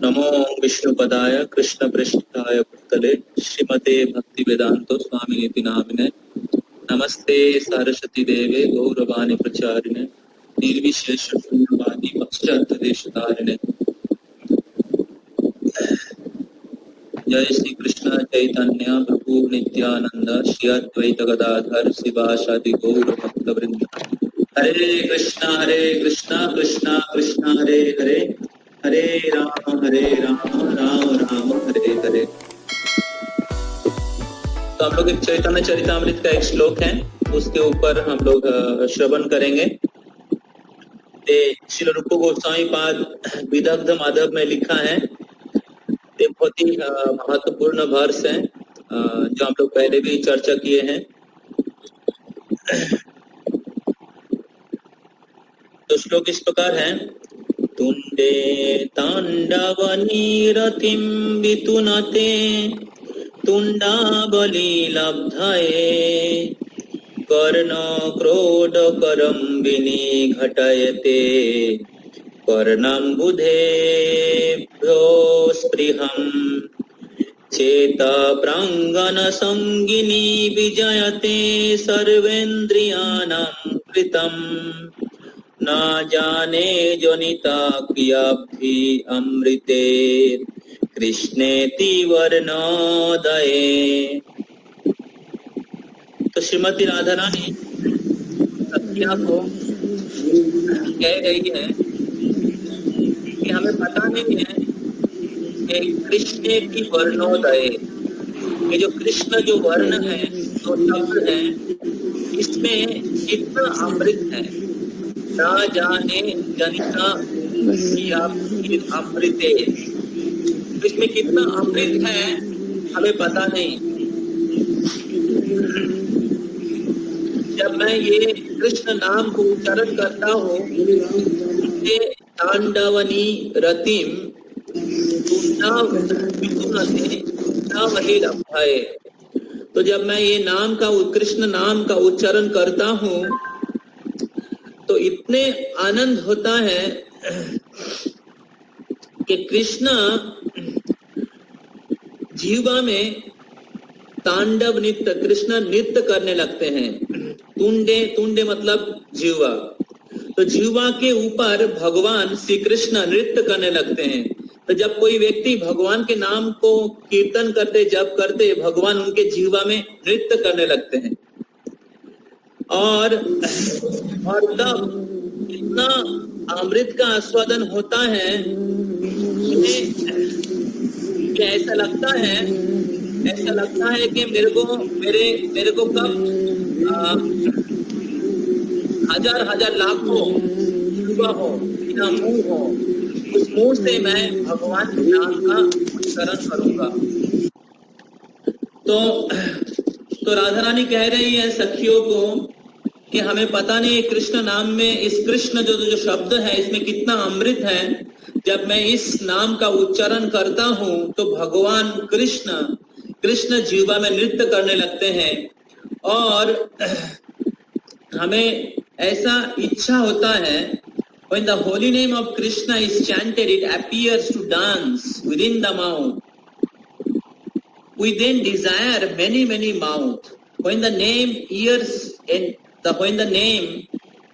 नमो विष्णुपदाय कृष्णप्रेष्ठाय भूतले श्रीमते भक्तिवेदांतो स्वामिनिति नामिने नमस्ते सरस्वती देवे गौरवाणी प्रचारिणे निर्विशेष शून्यवादी पाश्चात्यदेशतारिणे जय श्री कृष्ण चैतन्य प्रभु नित्यानंद श्री अद्वैत गदाधर शिवासादि गौर भक्तवृंद हरे कृष्णा कृष्णा कृष्णा हरे हरे हरे राम राम राम हरे हरे। तो हम लोग एक चैतन्य चरितामृत का एक श्लोक है, उसके ऊपर हम लोग श्रवण करेंगे। श्रील रूप गोस्वामी पाद विदग्ध माधव में लिखा है। ये बहुत ही महत्वपूर्ण वर्ष है जो हम लोग पहले भी चर्चा किए हैं। तो श्लोक इस प्रकार है। तुंडे तांडव नीरतिम वितुनते तुंडाबली लब्धये कर्ण क्रोध करम विनिघटयते कर्णम्बुधेभ्यो स्पृहम् चेता प्रांगण संगिनी विजयते सर्वेन्द्रियाणां कृतम् न जाने जनिता क्रियाभि अमृते कृष्णेति वर्णोदये। तो श्रीमती राधा रानी सत्या को कह रही है कि हमें पता नहीं है कि कृष्ण की वर्णोदय, ये जो कृष्ण जो वर्ण है, जो शब्द है, इसमें कितना अमृत है। ना जाने जनिता अमृते, इसमें कितना अमृत है हमें पता नहीं। जब मैं ये कृष्ण नाम को उच्चारण करता हूँ, तांडवनी रतिम वही लब्धाए, तो जब मैं ये नाम का कृष्ण नाम का उच्चारण करता हूँ तो इतने आनंद होता है कि कृष्ण जीवा में तांडव नृत्य, कृष्ण नृत्य करने लगते हैं। तुंडे, तुंडे मतलब जीवा, तो जीवा के ऊपर भगवान श्री कृष्ण नृत्य करने लगते हैं। तो जब कोई व्यक्ति भगवान के नाम को कीर्तन करते, जप करते, भगवान उनके जीवा में नृत्य करने लगते हैं। और तब इतना अमृत का आस्वादन होता है कि ऐसा लगता है कि मेरे को कब हजार लाखों युवा हो, बिना मुंह हो, उस मुंह से मैं भगवान के नाम का उच्चारण करूंगा। तो राधा रानी कह रही है सखियों को कि हमें पता नहीं कृष्ण नाम में, इस कृष्ण जो शब्द है, इसमें कितना अमृत है। जब मैं इस नाम का उच्चारण करता हूँ तो भगवान कृष्ण जीवा में नृत्य करने लगते हैं। और हमें ऐसा इच्छा होता है, when the holy name of Krishna is chanted, it appears to dance within the mouth. We then desire many mouth. When the name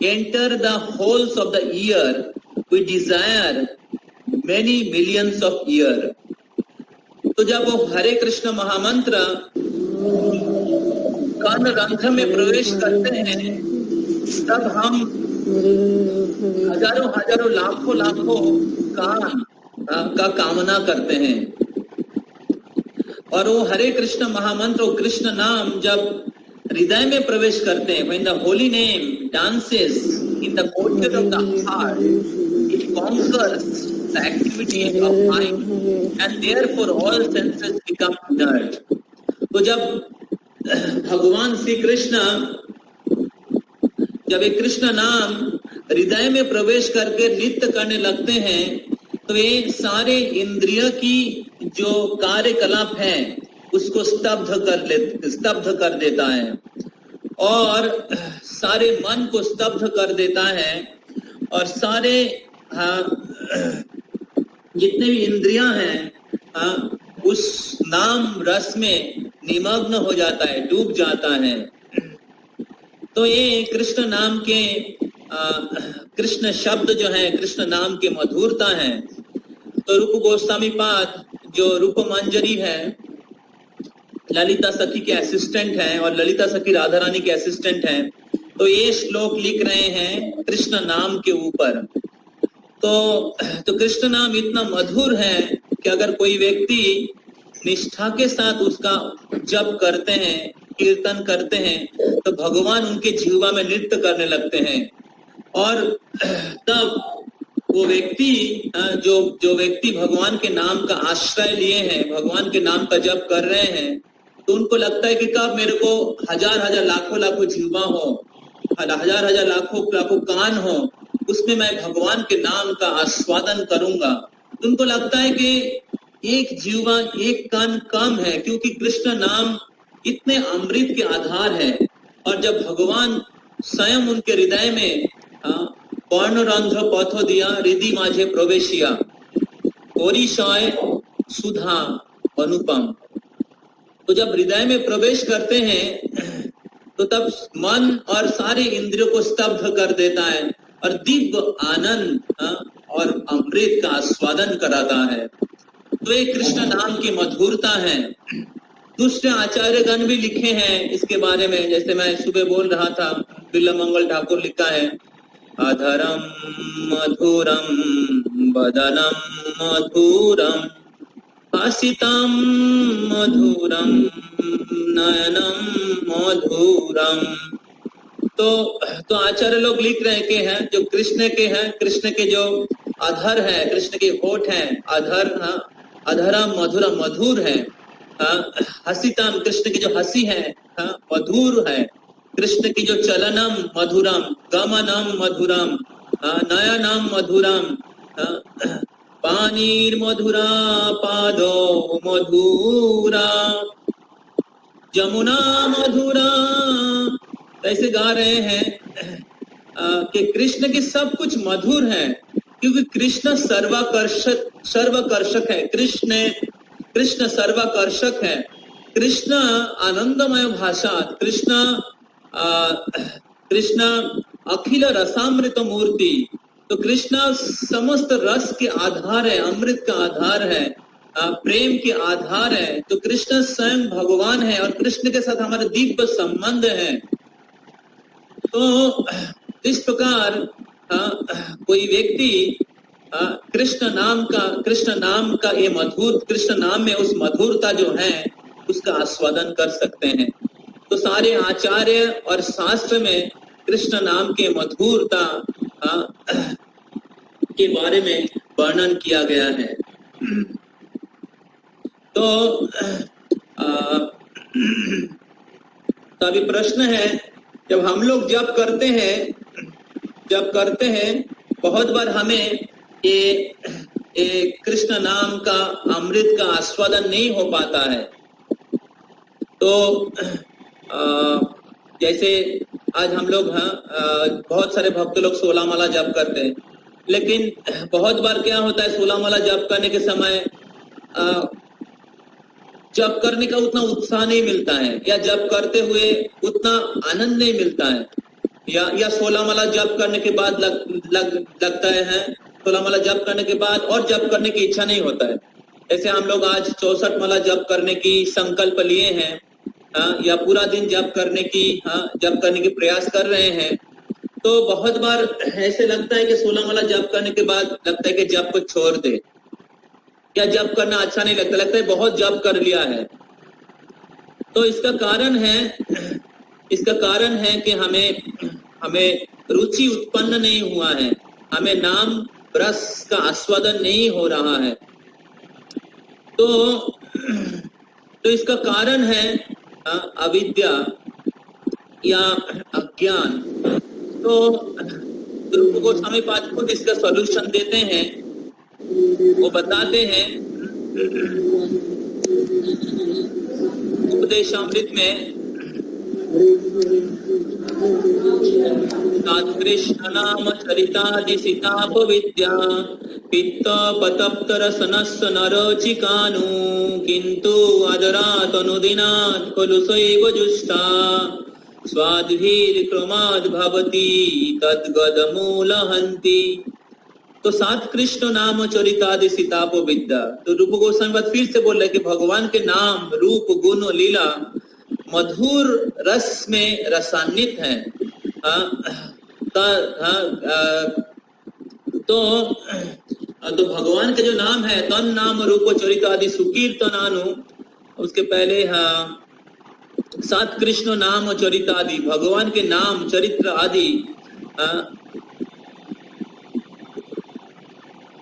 enter the holes of the ear, we desire many millions of ear. तो जब वो हरे कृष्ण महामंत्र कर्ण रंध्र में प्रवेश करते हैं, तब हम हजारों लाखों कान का कामना करते हैं। और वो हरे कृष्ण महामंत्र, कृष्ण नाम जब हृदय में प्रवेश करते हैं, when the holy name dances in the courtyard of the heart, it conquers the activity of mind and therefore all senses become inert. तो जब भगवान श्री कृष्ण जब एक कृष्ण नाम हृदय में प्रवेश करके नृत्य करने लगते हैं, तो ये सारे इंद्रिय की जो कार्यकलाप है उसको स्तब्ध कर देता है और सारे मन को स्तब्ध कर देता है और सारे जितने भी इंद्रियां हैं उस नाम रस में निमग्न हो जाता है, डूब जाता है। तो ये कृष्ण नाम के कृष्ण शब्द जो है, कृष्ण नाम की मधुरता है। तो रूप गोस्वामी पाद जो रूप मंजरी है, ललिता सखी के असिस्टेंट हैं और ललिता सखी राधा रानी के असिस्टेंट हैं, तो ये श्लोक लिख रहे हैं कृष्ण नाम के ऊपर। तो कृष्ण नाम इतना मधुर है कि अगर कोई व्यक्ति निष्ठा के साथ उसका जप करते हैं, कीर्तन करते हैं, तो भगवान उनके जीवा में नृत्य करने लगते हैं। और तब वो व्यक्ति जो व्यक्ति भगवान के नाम का आश्रय लिए हैं, भगवान के नाम का जप कर रहे हैं, तो उनको लगता है कि कब मेरे को हजार हजार लाखों लाखों जीवा हो, हजार हजार लाखों लाखों कान हो, उसमें मैं भगवान के नाम का आस्वादन करूंगा। तो उनको लगता है कि एक जीवा एक कान कम है, क्योंकि कृष्ण नाम इतने अमृत के आधार है। और जब भगवान स्वयं उनके हृदय में पर्णरंध्र पथ दिया, हृदय माझे प्रवेशिया, कोरिशय सुधा अनुपम। तो जब हृदय में प्रवेश करते हैं तो तब मन और सारे इंद्रियों को स्तब्ध कर देता है और दिव्य आनंद और अमृत का आस्वादन कराता है। तो ये कृष्ण नाम की मधुरता है। दूसरे आचार्यगण भी लिखे हैं इसके बारे में, जैसे मैं सुबह बोल रहा था, बिल्ला मंगल ठाकुर लिखा है, अधरम मधुरम बदनम मधुरम हसितम मधुरम नयनम मधुरम। तो आचार्य लोग लिख रहे हैं जो कृष्ण के हैं, कृष्ण के जो अधर है, कृष्ण के होठ हैं, अधर अधरम मधुरम मधुर है, हसितम कृष्ण की जो हंसी है मधुर है, कृष्ण की जो चलनम मधुरम, गमनम मधुरम, नयनम मधुरम, पानीर मधुरा पादो मधुरा, जमुना मधुरा। ऐसे गा रहे हैं कि कृष्ण की सब कुछ मधुर है, क्योंकि कृष्ण सर्वाकर्षक है। कृष्ण सर्वाकर्षक है। कृष्ण आनंदमय भाषा, कृष्ण अखिल रसामृत मूर्ति। तो कृष्ण समस्त रस के आधार है, अमृत का आधार है, प्रेम के आधार है। तो कृष्ण स्वयं भगवान है और कृष्ण के साथ हमारा दिव्य संबंध है। तो इस प्रकार कोई व्यक्ति कृष्ण नाम का ये मधुर, कृष्ण नाम में उस मधुरता जो है उसका आस्वादन कर सकते हैं। तो सारे आचार्य और शास्त्र में कृष्ण नाम के मधुरता के बारे में वर्णन किया गया है। तो अभी प्रश्न है, जब हम लोग जप करते हैं बहुत बार हमें ये कृष्ण नाम का अमृत का आस्वादन नहीं हो पाता है। तो जैसे आज हम लोग बहुत सारे भक्त लोग 16 माला जप करते हैं, लेकिन बहुत बार क्या होता है, 16 माला जप करने के समय जप करने का उतना उत्साह नहीं मिलता है, या जप करते हुए उतना आनंद नहीं मिलता है, या 16 माला जप करने के बाद लगता है 16 माला जप करने के बाद और जप करने की इच्छा नहीं होता है। ऐसे हम लोग आज 64 माला जप करने की संकल्प लिए हैं, या पूरा दिन जप करने की प्रयास कर रहे हैं। तो बहुत बार ऐसे लगता है कि 16 माला जप करने के बाद लगता है कि जप को छोड़ दे, या जप करना अच्छा नहीं लगता है बहुत जप कर लिया है। तो इसका कारण है कि हमें रुचि उत्पन्न नहीं हुआ है, हमें नाम रस का आस्वादन नहीं हो रहा है। तो इसका कारण है अविद्या या अज्ञान। तो रूप गोस्वामी पाद खुद इसका सॉल्यूशन देते हैं। वो बताते हैं उपदेशामृत में, कृष्ण नाम चरितादि सीताप विद्या पित्त पतप्तर सनस्स नरचिकानु किंतु आदरात् अनुदिनात् खलु सैव जुष्टा स्वाद्भिर क्रमाद् भवति तद्गदमूलहन्ति। तो सात कृष्ण नाम चरितादि सीतापो विद्या। तो रूप गोस्वामी फिर से बोल रहे कि भगवान के नाम रूप गुण लीला मधुर रस में रसान्वित है। तो भगवान के जो नाम है तन नाम रूप चरितादि सुकीर्तनानु, उसके पहले सात कृष्ण नाम चरितादि, भगवान के नाम चरित्र आदि,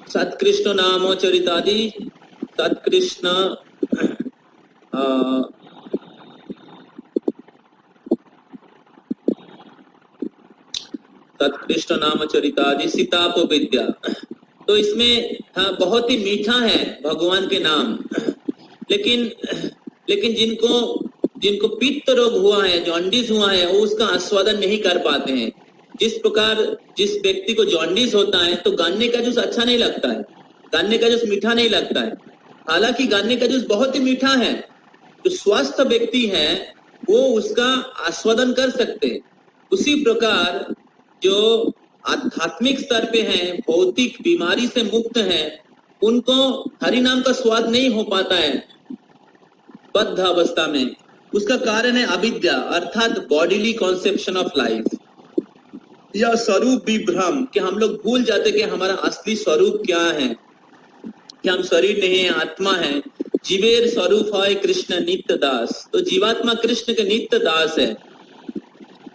सात कृष्ण नाम चरितादि, सात कृष्ण कृष्ण नाम चरितादि सीताप विद्या। तो इसमें बहुत ही मीठा है भगवान के नाम, लेकिन जिनको पित्त रोग हुआ है, जॉन्डिस हुआ है, वो उसका आस्वादन नहीं कर पाते हैं। जिस प्रकार जिस व्यक्ति को जॉन्डिस होता है तो गान्ने का जूस अच्छा नहीं लगता है, गान्ने का जूस मीठा नहीं लगता है, हालांकि गान्ने का जूस बहुत ही मीठा है। जो स्वस्थ व्यक्ति है वो उसका आस्वादन कर सकते हैं। उसी प्रकार जो आध्यात्मिक स्तर पे हैं, भौतिक बीमारी से मुक्त हैं, उनको हरि नाम का स्वाद नहीं हो पाता है बद्ध अवस्था में। उसका कारण है अविद्या, अर्थात बॉडीली कॉन्सेप्शन ऑफ लाइफ, या स्वरूप विभ्रम, कि हम लोग भूल जाते कि हमारा असली स्वरूप क्या है, कि हम शरीर नहीं है, आत्मा है। जीवेर स्वरूप है कृष्ण नित्य दास। तो जीवात्मा कृष्ण के नित्य दास है,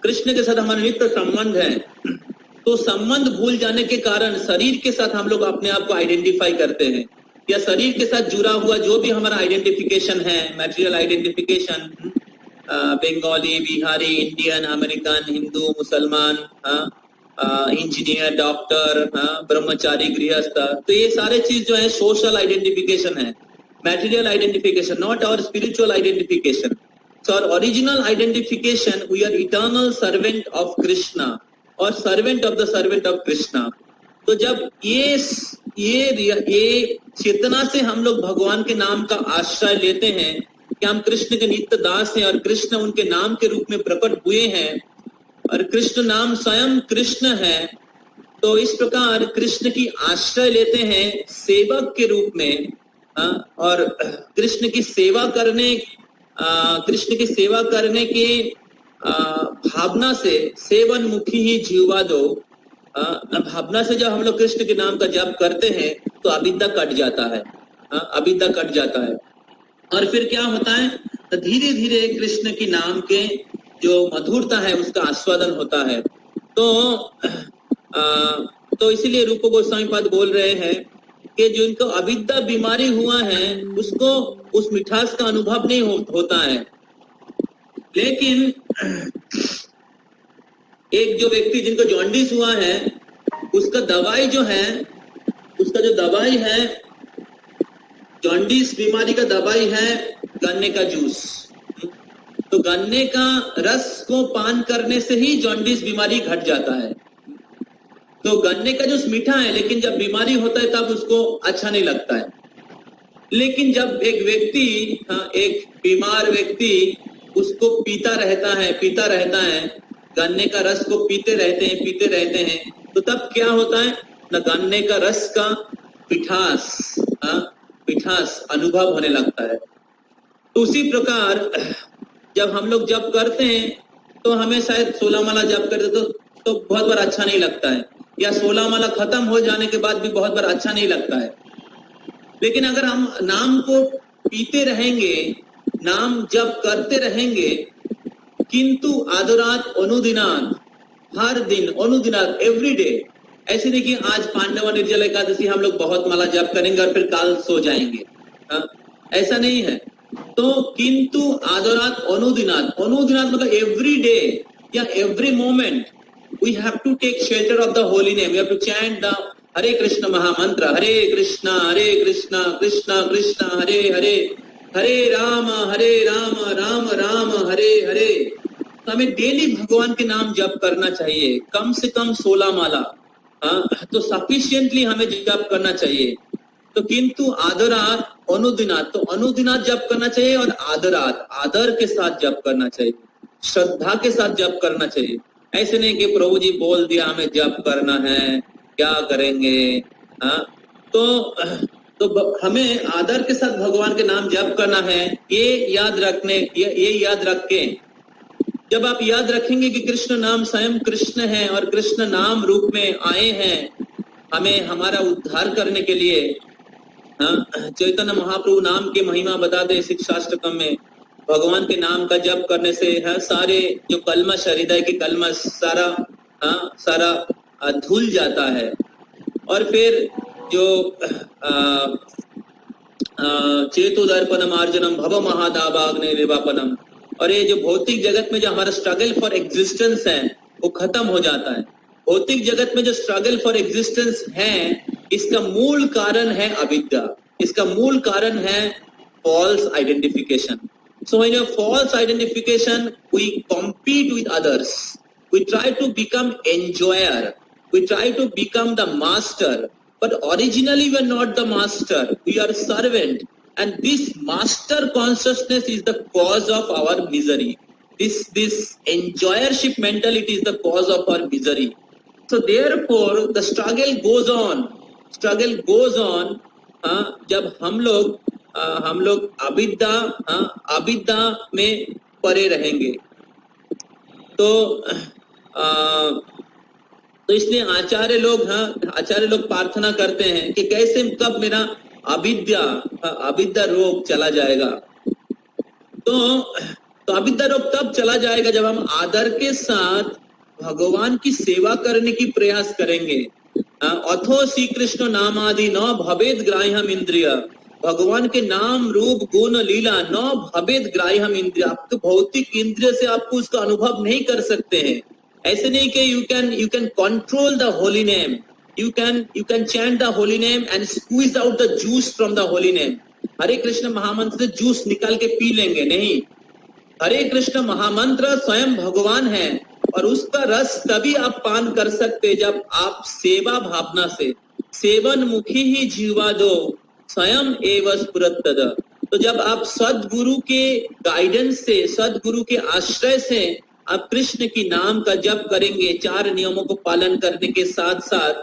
कृष्ण के साथ हमारा नित्य संबंध है। तो संबंध भूल जाने के कारण शरीर के साथ हम लोग अपने आप को आइडेंटिफाई करते हैं, या शरीर के साथ जुड़ा हुआ जो भी हमारा आइडेंटिफिकेशन है, material identification, Bengali, Bihari, Indian, American, Hindu, मुसलमान, इंजीनियर, डॉक्टर, ब्रह्मचारी, गृहस्थ, तो ये सारे चीज जो है सोशल आइडेंटिफिकेशन है, material identification, not our spiritual identification. So our original identification, we are eternal servant of Krishna और servant of the servant of Krishna। तो जब ये चेतना से हम लोग भगवान के नाम का आश्रय लेते हैं कि हम कृष्ण के नित्य दास हैं और कृष्ण उनके नाम के रूप में प्रकट हुए हैं और कृष्ण नाम स्वयं कृष्ण है, तो इस प्रकार कृष्ण की आश्रय लेते हैं सेवक के रूप में। और कृष्ण की सेवा करने की भावना से, सेवन मुखी ही जीवा दो, भावना से जब हम लोग कृष्ण के नाम का जप करते हैं तो अविद्या कट जाता है, अविद्या कट जाता है। और फिर क्या होता है, तो धीरे धीरे कृष्ण के नाम के जो मधुरता है उसका आस्वादन होता है। तो इसीलिए रूप गोस्वामी पाद बोल रहे हैं कि जो इनको अविद्या बीमारी हुआ है उसको उस मिठास का अनुभव नहीं होता है। लेकिन एक जो व्यक्ति जिनको जॉन्डिस हुआ है उसका दवाई जो है, उसका जो दवाई है, जॉन्डिस बीमारी का दवाई है गन्ने का जूस। तो गन्ने का रस को पान करने से ही जॉन्डिस बीमारी घट जाता है। तो गन्ने का जूस मीठा है, लेकिन जब बीमारी होता है तब उसको अच्छा नहीं लगता है। लेकिन जब एक व्यक्ति, एक बीमार व्यक्ति उसको पीता रहता है, गन्ने का रस को पीते रहते हैं, तो तब क्या होता है ना, गन्ने का रस का पिठास अनुभव होने लगता है। तो उसी प्रकार जब हम लोग जप करते हैं तो हमें शायद 16 माला जप करते तो बहुत बार अच्छा नहीं लगता है, या 16 माला खत्म हो जाने के बाद भी बहुत बार अच्छा नहीं लगता है। लेकिन अगर हम नाम को पीते रहेंगे, नाम जप करते रहेंगे, किंतु आदरात अनुदिनात, हर दिन, अनुदिनात, एवरी डे। ऐसे नहीं कि आज पांडव निर्जल एकादशी हम लोग बहुत माला जप करेंगे और फिर काल सो जाएंगे, ऐसा नहीं है। तो किंतु आदरात अनुदिनात, अनुदिनात मतलब एवरी डे या every moment we have to take shelter of the holy name. We have to chant the Hare Krishna Mahamantra, Hare Krishna Krishna Krishna Hare Hare, Hare Rama Rama Rama Hare Hare। तो हमें daily भगवान के नाम जप करना चाहिए, कम से कम 16 माला, तो सफिशिएंटली हमें जप करना चाहिए। तो किंतु आदरात अनुदिनात, तो अनुदिनात जप करना चाहिए और आदरात आदर के साथ जप करना चाहिए, श्रद्धा के साथ जप करना चाहिए। ऐसे नहीं कि प्रभु जी बोल दिया हमें जप करना है, क्या करेंगे। हाँ, तो हमें आदर के साथ भगवान के नाम जप करना है। ये याद रख के जब आप याद रखेंगे कि कृष्ण नाम स्वयं कृष्ण है और कृष्ण नाम रूप में आए हैं हमें हमारा उद्धार करने के लिए। चैतन्य महाप्रभु नाम की महिमा बताते शिक्षाष्टकम में, भगवान के नाम का जप करने से सारे जो कलमश हृदय के कलमश सारा धुल जाता है। और फिर जो चेतु दर्पणम अर्जनम भव महादावाग्नि निर्वापनम, और ये जो भौतिक जगत में जो हमारा स्ट्रगल फॉर एग्जिस्टेंस है वो खत्म हो जाता है। भौतिक जगत में जो स्ट्रगल फॉर एग्जिस्टेंस है इसका मूल कारण है अविद्या, इसका मूल कारण है false identification. So in a false identification we compete with others, we try to become enjoyer, we try to become the master, but originally we are not the master, we are servant, and this master consciousness is the cause of our misery. This enjoyership mentality is the cause of our misery. So therefore the struggle goes on, जब हम लोग अविद्या में पड़े रहेंगे। तो इसलिए आचार्य लोग प्रार्थना करते हैं कि कैसे कब मेरा अविद्या रोग चला जाएगा। तो अविद्या रोग तब चला जाएगा जब हम आदर के साथ भगवान की सेवा करने की प्रयास करेंगे। अथो श्री कृष्ण नामादि न भवेद ग्राह्यम इंद्रिय, भगवान के नाम रूप गुण लीला न भवेद ग्राह्यम इंद्रिय, आप तो भौतिक इंद्रिय से आपको उसका अनुभव नहीं कर सकते हैं। ऐसे नहीं कि you can control the holy name, you can chant the holy name and squeeze out the juice from the holy name. हरे कृष्ण महामंत्र से जूस निकाल के पी लेंगे, नहीं। हरे कृष्ण महामंत्र स्वयं भगवान है और उसका रस तभी आप पान कर सकते जब आप सेवा भावना से, सेवन मुखी ही जीवा दो स्वयं एव स्फुरत्तद। तो जब आप सदगुरु के गाइडेंस से, सदगुरु के आश्रय से आप कृष्ण की नाम का जप करेंगे, चार नियमों को पालन करने के साथ साथ,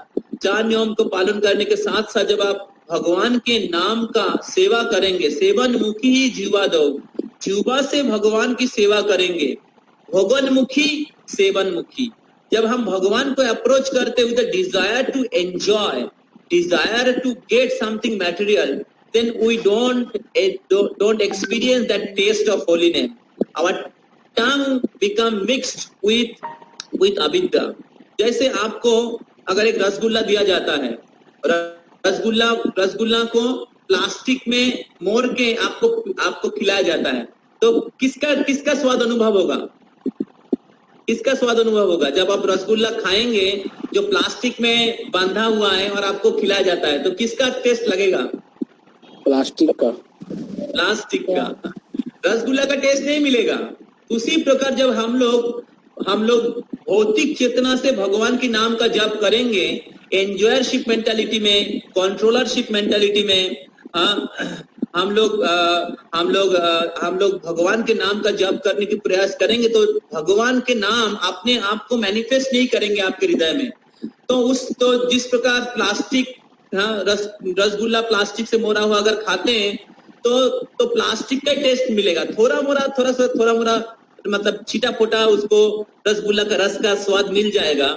जब आप भगवान के नाम का सेवा करेंगे, सेवन मुखी ही जीवा दो, जीवा से भगवान की सेवा करेंगे, भगवान मुखी सेवन मुखी। जब हम भगवान को अप्रोच करते with the desire to enjoy, desire to get something material, then we don't experience that taste of holy name. Our tongue become mixed with avidya. जैसे आपको अगर एक रसगुल्ला दिया जाता है, रसगुल्ला को प्लास्टिक में मोड़ के आपको खिलाया जाता है, तो किसका स्वाद अनुभव होगा? किसका स्वाद अनुभव होगा? जब आप रसगुल्ला खाएंगे जो प्लास्टिक में बांधा हुआ है और आपको खिलाया जाता है, तो किसका टेस्ट लगेगा? प्लास्टिक का रसगुल्ला का टेस्ट नहीं मिलेगा। उसी प्रकार जब हम लोग भौतिक चेतना से भगवान के नाम का जप करेंगे, एंजॉयरशिप मेंटालिटी में, कंट्रोलरशिप मेंटालिटी में, हम लोग भगवान के नाम का जप करने की प्रयास करेंगे, तो भगवान के नाम अपने आप को मैनिफेस्ट नहीं करेंगे आपके हृदय में। तो जिस प्रकार प्लास्टिक, रसगुल्ला प्लास्टिक से मोड़ा हुआ अगर खाते हैं तो प्लास्टिक का टेस्ट मिलेगा, थोड़ा मोड़ा मतलब छीटा फोटा उसको रसगुल्ला का रस का स्वाद मिल जाएगा,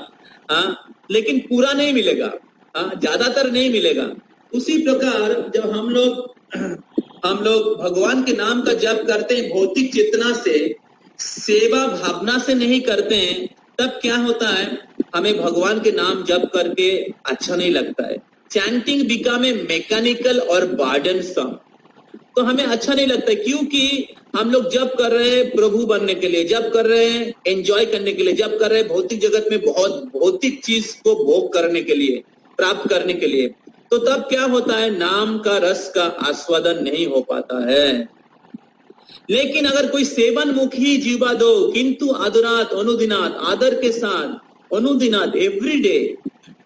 लेकिन पूरा नहीं मिलेगा, ज्यादातर नहीं मिलेगा। उसी प्रकार जब हम लोग भगवान के नाम का जप करते हैं भौतिक चेतना से, सेवा भावना से नहीं करते हैं, तब क्या होता है? हमें भगवान के नाम जप करके अच्छा नहीं लगता है। चैंटिंग बिकम ए मैकेनिकल और बर्डनसम, तो हमें अच्छा नहीं लगता है, क्योंकि हम लोग जप कर रहे हैं प्रभु बनने के लिए, जप कर रहे हैं एंजॉय करने के लिए, जप कर रहे हैं भौतिक जगत में बहुत भौतिक चीज को भोग करने के लिए, प्राप्त करने के लिए। तो तब क्या होता है? नाम का रस का आस्वादन नहीं हो पाता है। लेकिन अगर कोई सेवन मुखी जीवा दो, किंतु आदरात अनुदिनात, आदर के साथ अनुदिनात, every day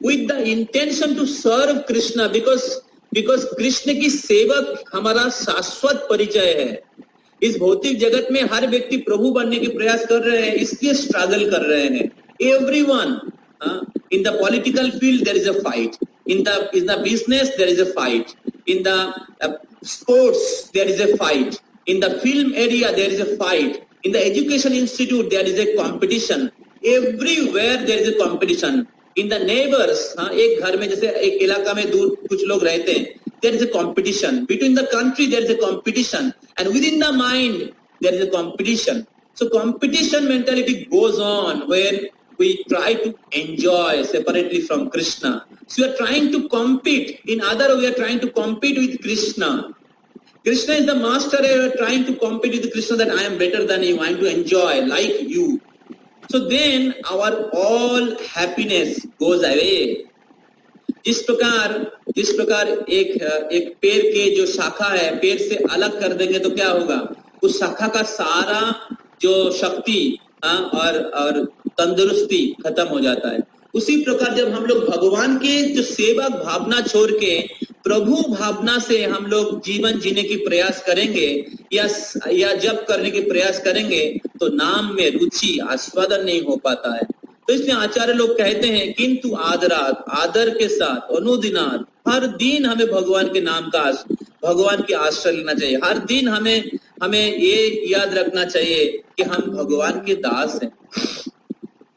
with the intention to serve Krishna, because Krishna की सेवक हमारा शाश्वत परिचय है। इस भौतिक जगत में हर व्यक्ति प्रभु बनने के प्रयास कर रहे हैं, इसलिए स्ट्रगल कर रहे हैं। Everyone, in the political field there is a fight, in the business there is a fight, in the sports there is a fight, in the film area there is a fight, in the education institute there is a competition, everywhere there is a competition. In the neighbors, एक घर में जैसे एक इलाका में दूर कुछ लोग रहते हैं, there is a competition. Between the country there is a competition, and within the mind there is a competition. So competition mentality goes on when we try to enjoy separately from Krishna. So we are trying to compete. In other, we are trying to compete with Krishna. Krishna is the master, and we are trying to compete with Krishna that I am better than you, I am to enjoy like you. So then our all happiness goes away. जिस प्रकार एक पेड़ के जो शाखा है पेड़ से अलग कर देंगे तो क्या होगा, उस शाखा का सारा जो शक्ति और तंदुरुस्ती खत्म हो जाता है। उसी प्रकार जब हम लोग भगवान के जो सेवक भावना छोड़ के प्रभु भावना से हम लोग जीवन जीने की प्रयास करेंगे या जप करने की प्रयास करेंगे तो नाम में रुचि आस्वादन नहीं हो पाता है। तो इसलिए आचार्य लोग कहते हैं किंतु आदर के साथ अनुदिनात हर दिन हमें भगवान के नाम का भगवान के आश्रय लेना चाहिए। हर दिन हमें ये याद रखना चाहिए कि हम भगवान के दास हैं,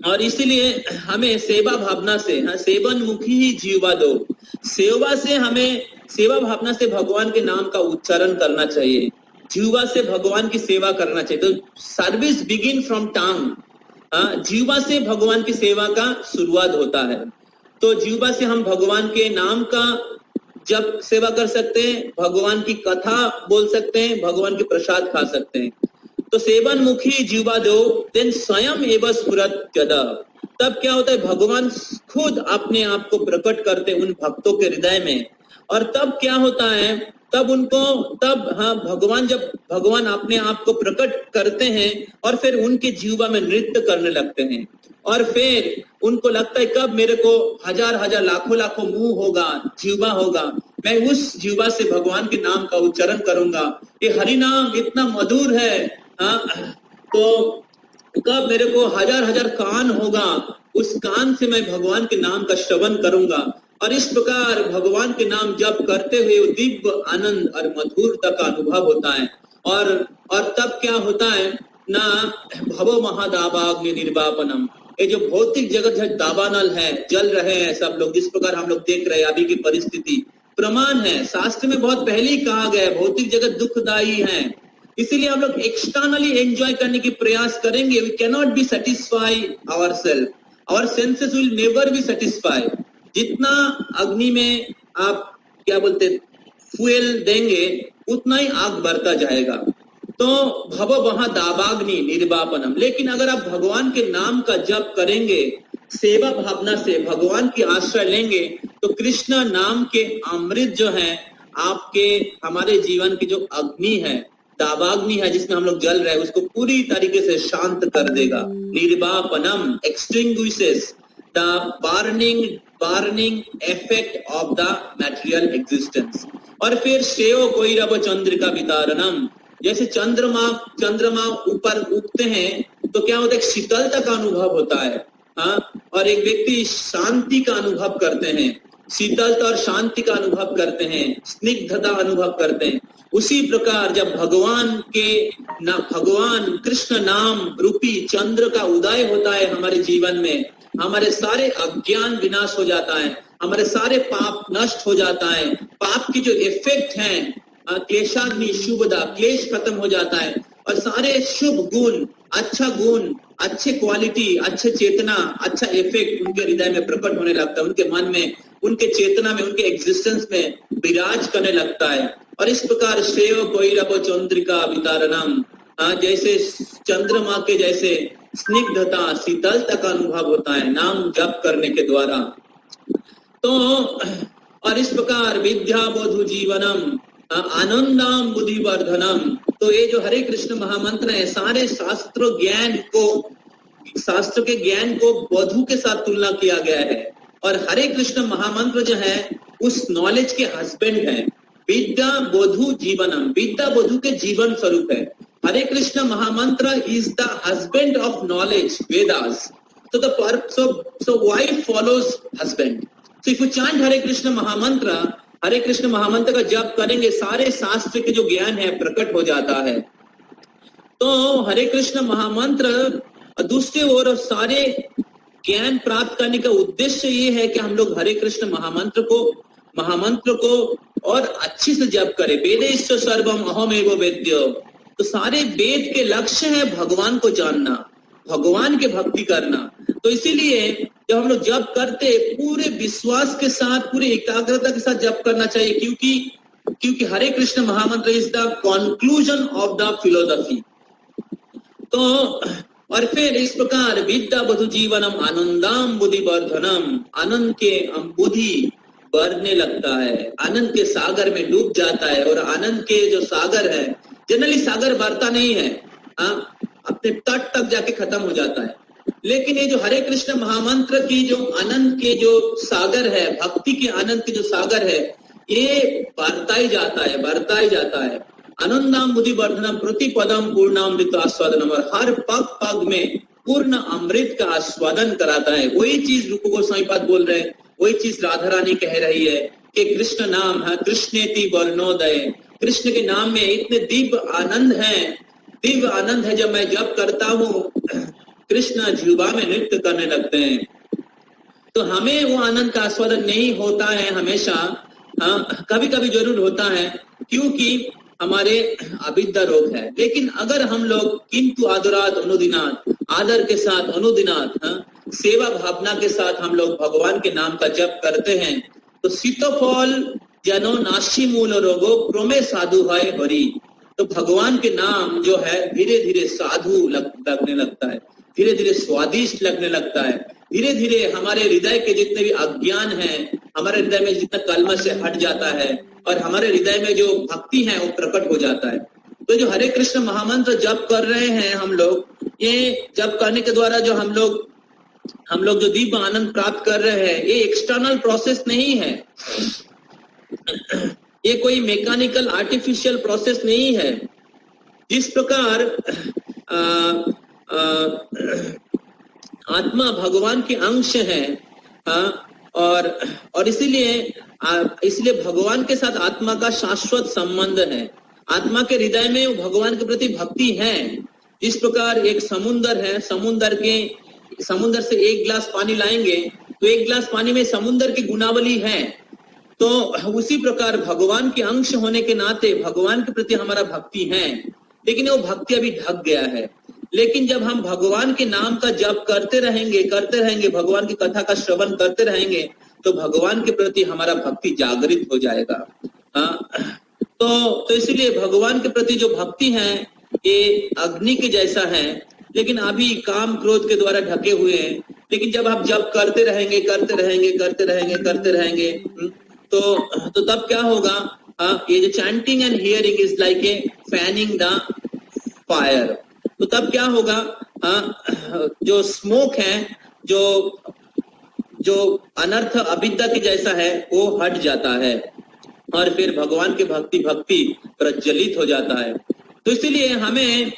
और इसीलिए हमें सेवा भावना से सेवन मुखी ही जीवा दो, सेवा भावना से भगवान के नाम का उच्चारण करना चाहिए, जीवा से भगवान की सेवा करना चाहिए। तो सर्विस बिगिन फ्रॉम टंग, जीवा से भगवान की सेवा का शुरुआत होता है। तो जीवा से हम भगवान के नाम का जब सेवा कर सकते हैं, भगवान की कथा बोल सकते हैं, भगवान के प्रसाद खा सकते हैं। तो सेवन मुखी जीवा दो देन स्वयं एवं स्फुरत यदा, तब क्या होता है भगवान खुद अपने आप को प्रकट करते उन भक्तों के हृदय में, और तब क्या होता है जब भगवान अपने आप को प्रकट करते हैं और फिर उनके जीवा में नृत्य करने लगते हैं, और फिर उनको लगता है कब मेरे को हजार लाखों मुंह होगा, जीवा होगा, मैं उस जीवा से भगवान के नाम का उच्चारण करूंगा। ये हरि नाम इतना मधुर है, तो कब मेरे को हजार कान होगा, उस कान से मैं भगवान के नाम का श्रवण करूंगा। और इस प्रकार भगवान के नाम जप करते हुए दिव्य आनंद और मधुरता का अनुभव होता है। और तब क्या होता है ना, भवो महादावाग्नि निर्वापनम, ये जो भौतिक जगत है दावानल है, जल रहे हैं सब लोग, जिस प्रकार हम लोग देख रहे हैं अभी की परिस्थिति प्रमाण है, शास्त्र में बहुत पहले ही कहा गया है भौतिक जगत दुखदायी है। इसीलिए हम लोग एक्सटर्नली एंजॉय करने की प्रयास करेंगे। We can not be satisfy ourself, our senses will never be satisfy. जितना अग्नि में आप क्या बोलते फ्यूल देंगे उतना ही आग बढ़ता जाएगा। तो भव वहां दावाग्नि निर्वापनम, लेकिन अगर आप भगवान के नाम का जप करेंगे, सेवा भावना से भगवान की आश्रय लेंगे, तो कृष्ण नाम के अमृत जो है आपके हमारे जीवन की जो अग्नि है, दावाग्नि है जिसमें हम लोग जल रहे हैं, उसको पूरी तरीके से शांत कर देगा। निर्वापनम extinguishes the burning effect of the material existence. और फिर श्रेयो कोइरव चंद्रिका वितारणम, जैसे चंद्रमा ऊपर उगते हैं तो क्या होता है, शीतलता का अनुभव होता है, और एक व्यक्ति शांति का अनुभव करते हैं, शीतलता और शांति का अनुभव करते हैं, स्निग्धता अनुभव करते हैं। उसी प्रकार जब भगवान कृष्ण नाम रूपी चंद्र का उदय होता है हमारे जीवन में, हमारे सारे अज्ञान विनाश हो जाता है, हमारे सारे पाप नष्ट हो जाता है, पाप की जो इफेक्ट है क्लेशाग्नि शुभदा, क्लेश खत्म हो जाता है, और सारे शुभ गुण, अच्छे क्वालिटी, अच्छे चेतना, अच्छा इफेक्ट उनके हृदय में प्रकट होने लगता है, उनके मन में, उनके चेतना में, उनके एग्जिस्टेंस में विराज करने लगता है। और इस प्रकार श्रेयो कोइरव चंद्रिका वितारणम, जैसे चंद्रमा के जैसे स्निग्धता, शीतलता का अनुभव होता है नाम जप करने के द्वारा। तो और इस प्रकार विद्या बोधु जीवनम आनंदम बुद्धिवर्धनम, तो ये जो हरे कृष्ण महामंत्र है सारे शास्त्र के ज्ञान को बधु के साथ तुलना किया गया है, और हरे कृष्ण महामंत्र जो है उस नॉलेज के हस्बैंड है। विद्या बोधु जीवनम, विद्या बोधु के जीवन स्वरूप है। हरे कृष्ण महामंत्र is the husband of knowledge, Vedas. So wife follows husband. So if you chant हरे कृष्ण महामंत्र, हरे कृष्ण महामंत्र का जप करेंगे, सारे शास्त्र के जो ज्ञान है प्रकट हो जाता है। तो हरे कृष्ण महामंत्र दूसरी ओर सारे ज्ञान प्राप्त करने का उद्देश्य ये है कि हम लोग हरे कृष्ण महामंत्र को और अच्छी से जप करें। वेदेश्च सर्वम अहमेव वेद्यो। तो सारे वेद के लक्ष्य है भगवान को जानना, भगवान के भक्ति करना। तो इसीलिए जब हम लोग जप करते पूरे विश्वास के साथ, पूरी एकाग्रता के साथ जप करना चाहिए, क्योंकि हरे कृष्ण महामंत्र is the conclusion of the philosophy. तो और फिर इस प्रकार विद्या बधु जीवनम आनंदाम बुद्धि वर्धनम, आनंद के बुद्धि बढ़ने लगता है, आनंद के सागर में डूब जाता है। और आनंद के जो सागर है, जनरली सागर बढ़ता नहीं है, अपने तट तक जाके खत्म हो जाता है। लेकिन ये जो हरे कृष्ण महामंत्र की जो आनंद के जो सागर है, भक्ति के आनंद के जो सागर है, ये बढ़ता ही जाता है। आनंदाम बुद्धि वर्धनम प्रतिपदम पूर्णामृत आस्वादनम, और हर पग में पूर्ण अमृत का आस्वादन कराता है। वही चीज रूप गोस्वामी पाद बोल रहे हैं, वही चीज राधा रानी कह रही है कि कृष्ण नाम है कृष्णेति वर्णोदय, कृष्ण के नाम में इतने दिव्य आनंद है। जब मैं जप करता हूँ कृष्ण जिह्वा में नृत्य करने लगते हैं। तो हमें वो आनंद का आस्वादन नहीं होता है हमेशा, कभी कभी जरूर होता है, क्योंकि हमारे अविद्या रोग है। लेकिन अगर हम लोग किंतु आदरात अनुदिनात, आदर के साथ अनुदिनात, सेवा भावना के साथ हम लोग भगवान के नाम का जप करते हैं, तो सीतोफल जनो नाशी मूल रोगो प्रोमे साधु है हरि। तो भगवान के नाम जो है धीरे धीरे साधु लगने लगता है, धीरे धीरे स्वादिष्ट लगने लगता है, धीरे धीरे हमारे हृदय के जितने भी अज्ञान है, हमारे हृदय में जितना कलमश से हट जाता है, और हमारे हृदय में जो भक्ति है वो प्रकट हो जाता है। तो जो हरे कृष्ण महामंत्र जप कर रहे हैं हम लोग, ये जप करने के द्वारा जो हम लोग जो दिव्य आनंद प्राप्त कर रहे हैं, ये एक्सटर्नल प्रोसेस नहीं है, ये कोई मैकेनिकल आर्टिफिशियल प्रोसेस नहीं है। जिस प्रकार आत्मा भगवान के अंश है, और इसलिए भगवान के साथ आत्मा का शाश्वत संबंध है। आत्मा के हृदय में भगवान के प्रति भक्ति है। जिस प्रकार एक समुंदर है, समुंदर से एक गिलास पानी लाएंगे तो एक गिलास पानी में समुंदर की गुणावली है। तो उसी प्रकार भगवान के अंश होने के नाते भगवान के प्रति हमारा भक्ति है, लेकिन वो भक्ति अभी ढक गया है। लेकिन जब हम भगवान के नाम का जप करते रहेंगे, भगवान की कथा का श्रवण करते रहेंगे, तो भगवान के प्रति हमारा भक्ति जागृत हो जाएगा। तो इसलिए भगवान के प्रति जो भक्ति है ये अग्नि के जैसा है, लेकिन अभी काम क्रोध के द्वारा ढके हुए हैं। लेकिन जब आप जप करते रहेंगे तो तब क्या होगा, ये जो chanting and hearing is like a fanning the fire. तो तब क्या होगा, जो स्मोक है, जो अनर्थ अविद्या के जैसा है, वो हट जाता है, और फिर भगवान के भक्ति प्रज्वलित हो जाता है। तो इसीलिए हमें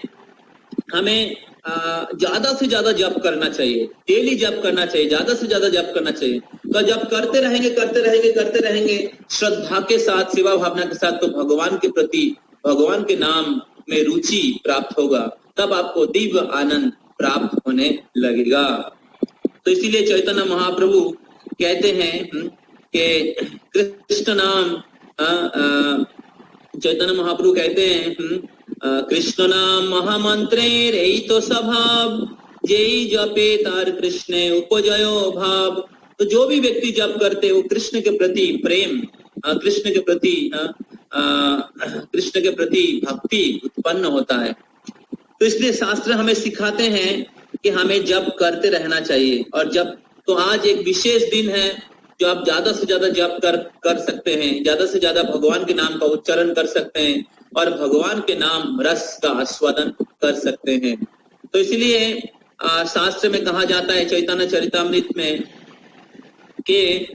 ज्यादा से ज्यादा जप करना चाहिए, डेली जप करना चाहिए, ज्यादा से ज्यादा जप करना चाहिए। तो जब करते रहेंगे श्रद्धा के साथ, सेवा भावना के साथ, तो भगवान के प्रति, भगवान के नाम में रुचि प्राप्त होगा, तब आपको दिव्य आनंद प्राप्त होने लगेगा। तो इसीलिए चैतन्य महाप्रभु कहते हैं कि कृष्ण नाम, चैतन्य महाप्रभु कहते हैं कृष्ण नाम महामंत्रे रही तो स्वभाव, जेई जपे तार कृष्ण उपजयो भाव। तो जो भी व्यक्ति जप करते वो कृष्ण के प्रति प्रेम, कृष्ण के प्रति भक्ति उत्पन्न होता है। तो इसलिए शास्त्र हमें सिखाते हैं कि हमें जप करते रहना चाहिए। और जब तो आज एक विशेष दिन है जो आप ज्यादा से ज्यादा जप कर सकते हैं, ज्यादा से ज्यादा भगवान के नाम का उच्चारण कर सकते हैं, और भगवान के नाम रस का आस्वादन कर सकते हैं। तो इसलिए शास्त्र में कहा जाता है, चैतन्य चरितामृत में, कि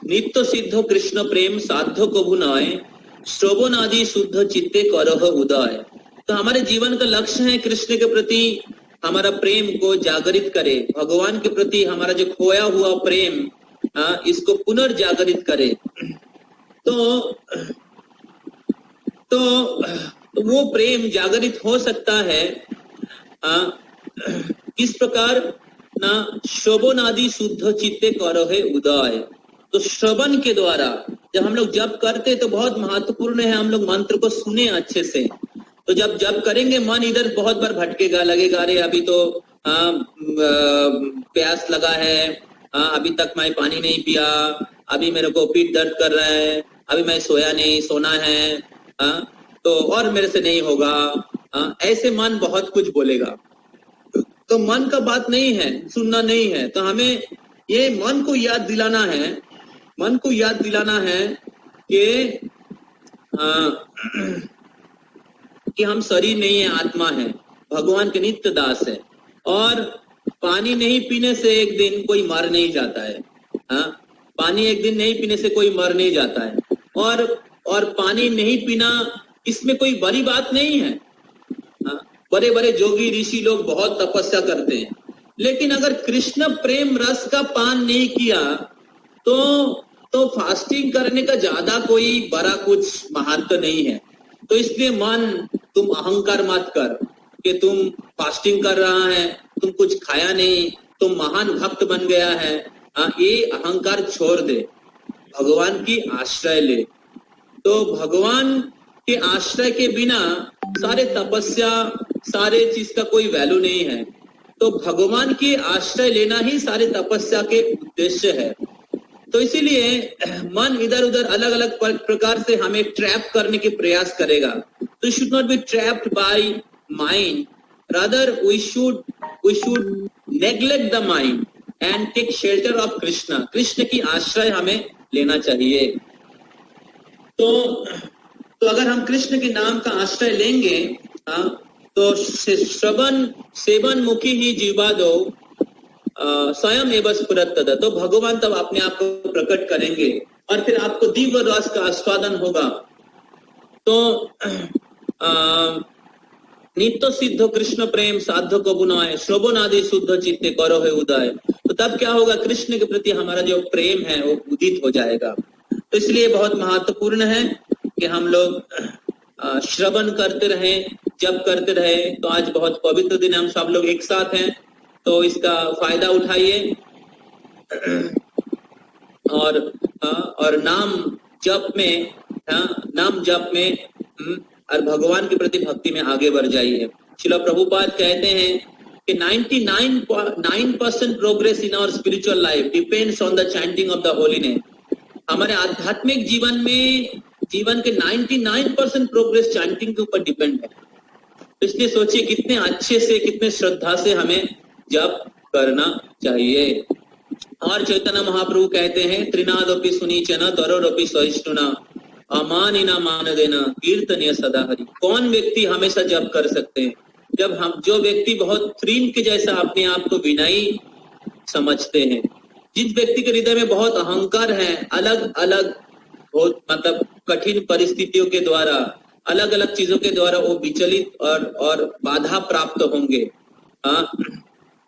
नित्य सिद्ध कृष्ण प्रेम साध्य कभु नय, श्रवण आदि शुद्ध चित्ते करह उदय। तो हमारे जीवन का लक्ष्य है कृष्ण के प्रति हमारा प्रेम को जागृत करे, भगवान के प्रति हमारा जो खोया हुआ प्रेम इसको पुनर्जागृत करे। तो वो प्रेम जागृत हो सकता है किस प्रकार ना, श्रवण आदि शुद्ध चित्ते करहे उदय। तो श्रवण के द्वारा जब हम लोग जप करते तो बहुत महत्वपूर्ण है हम लोग मंत्र को सुने अच्छे से। तो जब जप करेंगे मन इधर बहुत बार भटकेगा, लगेगा अरे अभी तो प्यास लगा है, अभी तक मैं पानी नहीं पिया, अभी मेरे को पीठ दर्द कर रहा है, अभी मैं सोया नहीं, सोना है, तो और मेरे से नहीं होगा, ऐसे मन बहुत कुछ बोलेगा। तो मन का बात नहीं है, सुनना नहीं है। तो हमें ये मन को याद दिलाना है, मन को याद दिलाना है कि हम शरीर नहीं है, आत्मा है, भगवान के नित्य दास है। और पानी नहीं पीने से एक दिन कोई मर नहीं जाता है। पानी एक दिन नहीं पीने से कोई मर नहीं जाता है। और पानी नहीं पीना इसमें कोई बड़ी बात नहीं है। बड़े बड़े जोगी ऋषि लोग बहुत तपस्या करते हैं, लेकिन अगर कृष्ण प्रेम रस का पान नहीं किया तो फास्टिंग करने का ज्यादा कोई बड़ा कुछ महत्व नहीं है। तो इसलिए मन, तुम अहंकार मत कर कि तुम फास्टिंग कर रहा है, तुम कुछ खाया नहीं, तुम महान भक्त बन गया है। ये अहंकार छोड़ दे, भगवान की आश्रय ले। तो भगवान के आश्रय के बिना सारे तपस्या, सारे चीज का कोई वैल्यू नहीं है। तो भगवान की आश्रय लेना ही सारे तपस्या के उद्देश्य है। तो इसीलिए मन इधर उधर अलग अलग प्रकार से हमें ट्रैप करने की प्रयास करेगा। तो should not be trapped by mind, rather we should neglect the mind and take shelter of Krishna. Krishna की आश्रय हमें लेना चाहिए। तो अगर हम कृष्ण के नाम का आश्रय लेंगे तो श्रवण सेवन मुखी ही जीवा दो स्वयं एवं स्फुरत तद। तो भगवान तब अपने आप को प्रकट करेंगे और फिर आपको दिव्य रस का आस्वादन होगा। तो नित्य सिद्ध कृष्ण प्रेम साध्य को बुनाए, श्रवण आदि शुद्ध चित्ते करो है उदय। तो तब क्या होगा, कृष्ण के प्रति हमारा जो प्रेम है वो उदित हो जाएगा। तो इसलिए बहुत महत्वपूर्ण है कि हम लोग श्रवण करते रहें, जप करते रहे। तो आज बहुत पवित्र दिन है, हम सब लोग एक साथ हैं, तो इसका फायदा उठाइए और नाम जप में और भगवान के प्रति भक्ति में आगे बढ़ जाइए। श्रील प्रभुपाद कहते हैं कि 99% progress in our spiritual life depends on the chanting of the holy name. हमारे आध्यात्मिक जीवन के 99% प्रोग्रेस चैंटिंग के ऊपर डिपेंड है। तो इसलिए सोचिए कितने अच्छे से, कितने श्रद्धा से हमें जप करना चाहिए। और चैतन्य महाप्रभु कहते हैं त्रिनादपि सुनीचन तरोरपि सहिष्णुना अमानिना मान देना कीर्तनीय सदा हरि। कौन व्यक्ति हमेशा जप कर सकते हैं? जो व्यक्ति बहुत तृण के जैसा अपने आप को विनयी समझते हैं, जिस व्यक्ति के हृदय में बहुत अहंकार है, अलग अलग बहुत मतलब कठिन परिस्थितियों के द्वारा, अलग अलग चीजों के द्वारा वो विचलित और बाधा प्राप्त होंगे।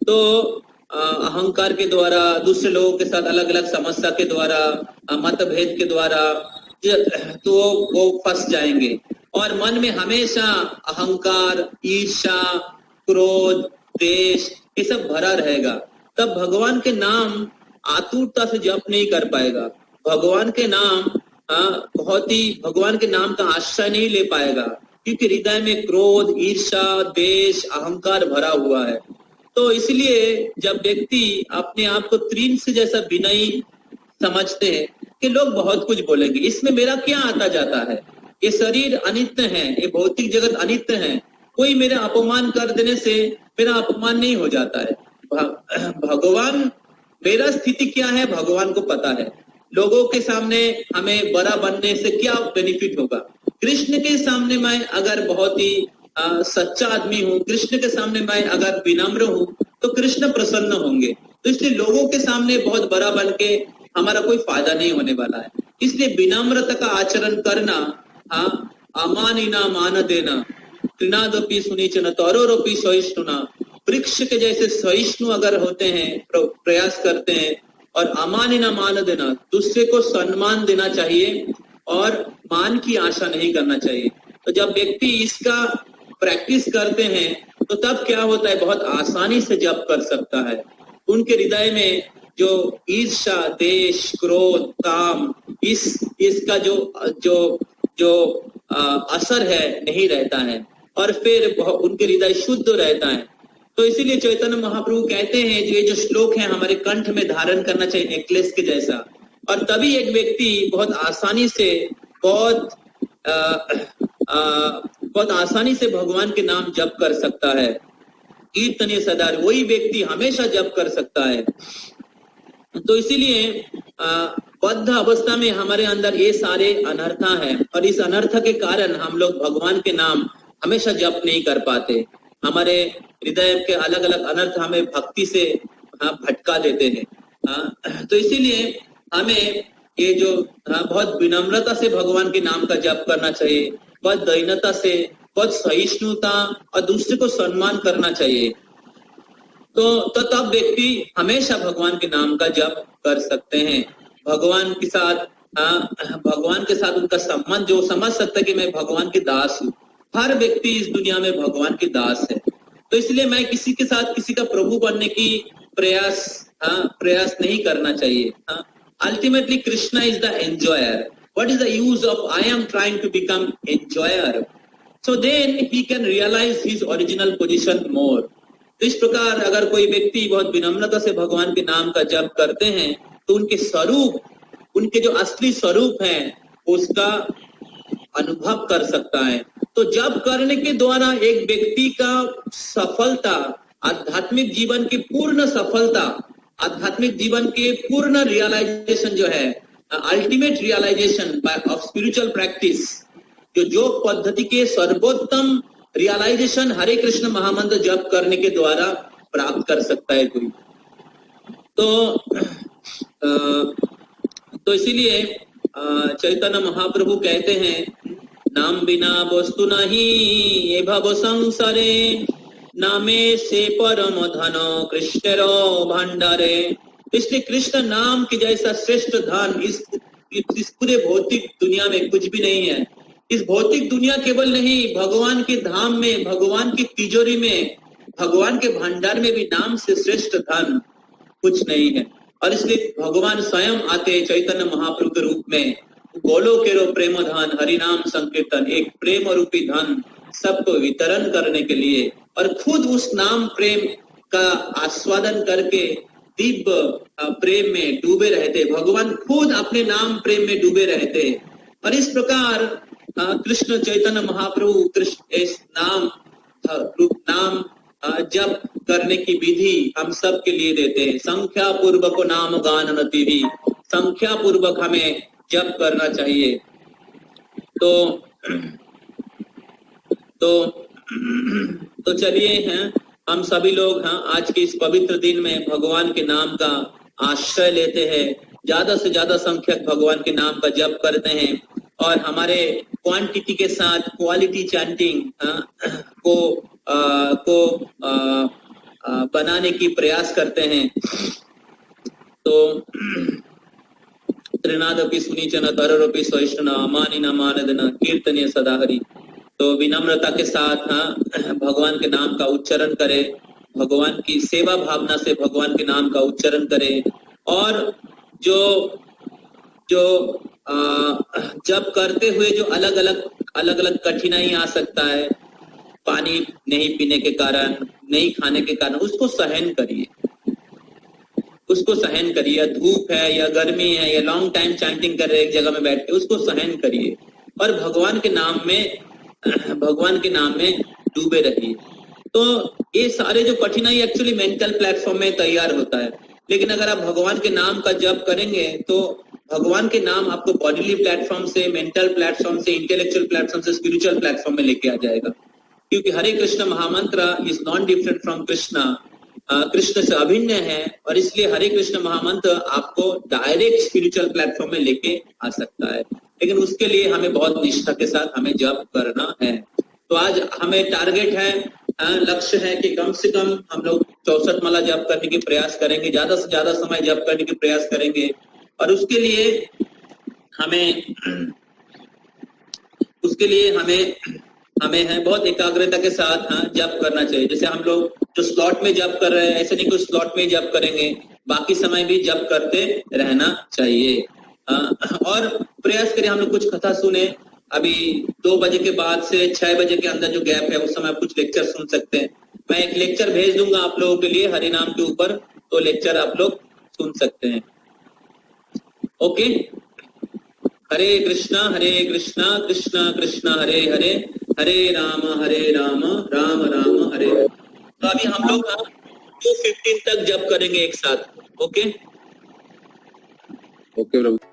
तो अहंकार के द्वारा, दूसरे लोगों के साथ अलग अलग समस्या के द्वारा, मतभेद के द्वारा, तो वो फंस जाएंगे और मन में हमेशा अहंकार, ईर्ष्या, क्रोध, द्वेष ये सब भरा रहेगा। तब भगवान के नाम आतुरता से जप नहीं कर पाएगा, भगवान के नाम भगवान के नाम का आश्रय नहीं ले पाएगा, क्योंकि हृदय में क्रोध, ईर्ष्या, द्वेष, अहंकार भरा हुआ है। तो इसलिए जब व्यक्ति अपने आप को तृण से जैसा विनयी समझते हैं कि लोग बहुत कुछ बोलेंगे, इसमें मेरा क्या आता जाता है, ये शरीर अनित्य है, ये भौतिक जगत अनित्य है, कोई मेरा अपमान कर देने से मेरा अपमान नहीं हो जाता है। भगवान, मेरा स्थिति क्या है भगवान को पता है। लोगों के सामने हमें बड़ा बनने से क्या बेनिफिट होगा? कृष्ण के सामने मैं अगर बहुत ही सच्चा आदमी हूँ, कृष्ण के सामने मैं अगर विनम्र हूँ तो कृष्ण प्रसन्न होंगे। तो इसलिए लोगों के सामने बहुत बड़ा बन के हमारा कोई फायदा नहीं होने वाला है। इसलिए विनम्रता का आचरण करना, अमानिना मान देना, तृणादपि सुनीचन तरोरपि सहिष्णुना, वृक्ष के जैसे सहिष्णु अगर होते हैं, प्रयास करते हैं, और अमानिना मान देना, दूसरे को सम्मान देना चाहिए और मान की आशा नहीं करना चाहिए। तो जब व्यक्ति इसका प्रैक्टिस करते हैं तो तब क्या होता है, बहुत आसानी से जप कर सकता है। उनके हृदय में जो ईर्ष्या, देश, क्रोध, काम, इसका जो असर है नहीं रहता है, और फिर उनके हृदय शुद्ध रहता है। तो इसीलिए चैतन्य महाप्रभु कहते हैं जो ये जो श्लोक है हमारे कंठ में धारण करना चाहिए नेकलेस के जैसा, और तभी एक व्यक्ति बहुत आसानी से बहुत आसानी से भगवान के नाम जप कर सकता है। कीर्तनीय सदा, वही व्यक्ति हमेशा जप कर सकता है। तो इसीलिए बद्ध अवस्था में हमारे अंदर ये सारे अनर्थ है, और इस अनर्थ के कारण हम लोग भगवान के नाम हमेशा जप नहीं कर पाते। हमारे हृदय के अलग अलग अनर्थ हमें भक्ति से भटका देते हैं। तो इसीलिए हमें ये जो बहुत विनम्रता से भगवान के नाम का जप करना चाहिए, बहुत दीनता से, बहुत सहिष्णुता और दूसरे को सम्मान करना चाहिए। तो तब व्यक्ति हमेशा भगवान के नाम का जप कर सकते हैं। भगवान के साथ उनका संबंध जो समझ सकता है कि मैं भगवान के दास हूँ। हर व्यक्ति इस दुनिया में भगवान के दास है, तो इसलिए मैं किसी के साथ किसी का प्रभु बनने की प्रयास नहीं करना चाहिए। Ultimately Krishna is the enjoyer. What is the use of I am trying to become enjoyer? So then he can realise his original position more. इस प्रकार अगर कोई व्यक्ति बहुत विनम्रता से भगवान के नाम का जप करते हैं तो उनके स्वरूप, उनके जो असली स्वरूप है उसका अनुभव कर सकता है। तो जप करने के द्वारा एक व्यक्ति का सफलता, आध्यात्मिक जीवन की पूर्ण सफलता, आध्यात्मिक जीवन के पूर्ण रियलाइजेशन जो है, ultimate realisation of spiritual practice, जो योग पद्धति के सर्वोत्तम रियलाइजेशन हरे कृष्ण महामंत्र जप करने के द्वारा प्राप्त कर सकता है कोई। तो इसीलिए चैतन्य महाप्रभु कहते हैं, नाम बिना वस्तु नहीं ये भव संसारे, नामे से परम धन कृष्ण भंडारे। इसलिए कृष्ण नाम के जैसा श्रेष्ठ धन इस पूरे भौतिक दुनिया में कुछ भी नहीं है। इस भौतिक दुनिया केवल नहीं, भगवान के धाम में, भगवान की तिजोरी में, भगवान के भंडार में भी नाम से श्रेष्ठ धन कुछ नहीं है। और इसलिए भगवान स्वयं आते चैतन्य महाप्रभु के रूप में, बोलो केरो प्रेम धन हरि नाम संकीर्तन, एक प्रेम रूपी धन सबको वितरण करने के लिए, और खुद उस नाम प्रेम का आस्वादन करके दिव्य प्रेम में डूबे रहते। भगवान खुद अपने नाम प्रेम में डूबे रहते। और इस प्रकार कृष्ण चैतन्य महाप्रभु कृष्ण इस नाम जप करने की विधि हम सब के लिए देते हैं। संख्या पूर्वक नाम गान नति भी, संख्या पूर्वक हमें जप करना चाहिए। तो चलिए हम सभी लोग आज के इस पवित्र दिन में भगवान के नाम का आश्रय लेते हैं, ज्यादा से ज्यादा संख्यक भगवान के नाम का जप करते हैं, और हमारे क्वांटिटी के साथ क्वालिटी चैंटिंग को बनाने की प्रयास करते हैं। तो त्रिनादपि सुनीचन तररोपि सहिष्णुना अमानिना मानदना कीर्तनीय सदा हरि। तो विनम्रता के साथ भगवान के नाम का उच्चारण करें, भगवान की सेवा भावना से भगवान के नाम का उच्चारण करें। और जो जब करते हुए जो अलग अलग कठिनाई आ सकता है, पानी नहीं पीने के कारण, नहीं खाने के कारण, उसको सहन करिए, उसको सहन करिए। धूप है या गर्मी है या लॉन्ग टाइम चैंटिंग कर रहे एक जगह में बैठ के, उसको सहन करिए और भगवान के नाम में डूबे रहिए। तो ये सारे जो कठिनाई एक्चुअली मेंटल प्लेटफॉर्म में तैयार होता है, लेकिन अगर आप भगवान के नाम का जप करेंगे तो भगवान के नाम आपको बॉडीली प्लेटफॉर्म से, मेंटल प्लेटफॉर्म से, इंटेलेक्चुअल प्लेटफॉर्म से स्पिरिचुअल प्लेटफॉर्म में लेके आ जाएगा। क्योंकि हरे कृष्ण महामंत्र is non different from Krishna, Krishna से अभिन्न है, और इसलिए हरे कृष्ण महामंत्र आपको डायरेक्ट स्पिरिचुअल प्लेटफॉर्म में लेके आ सकता है। लेकिन उसके लिए हमें बहुत निष्ठा के साथ हमें जप करना है। तो आज हमें टारगेट है, लक्ष्य है कि कम से कम हम लोग 64 माला जप करने की प्रयास करेंगे, ज्यादा से ज्यादा समय जप करने की प्रयास करेंगे। और उसके लिए हमें है बहुत एकाग्रता के साथ जप करना चाहिए। जैसे हम लोग जो स्लॉट में जप कर रहे हैं, ऐसे नहीं कोई स्लॉट में जप करेंगे, बाकी समय भी जप करते रहना चाहिए। और प्रयास करें हम लोग कुछ कथा सुने। अभी 2 बजे के बाद से 6 बजे के अंदर जो गैप है उस समय आप कुछ लेक्चर सुन सकते हैं। मैं एक लेक्चर भेज दूंगा आप लोगों के लिए हरि नाम के ऊपर, तो लेक्चर आप लोग सुन सकते हैं। ओके, हरे कृष्णा कृष्णा कृष्णा हरे हरे, हरे राम राम राम हरे हरे। तो अभी हम लोग 2:15 तक जप करेंगे एक साथ। ओके ओके प्रभु।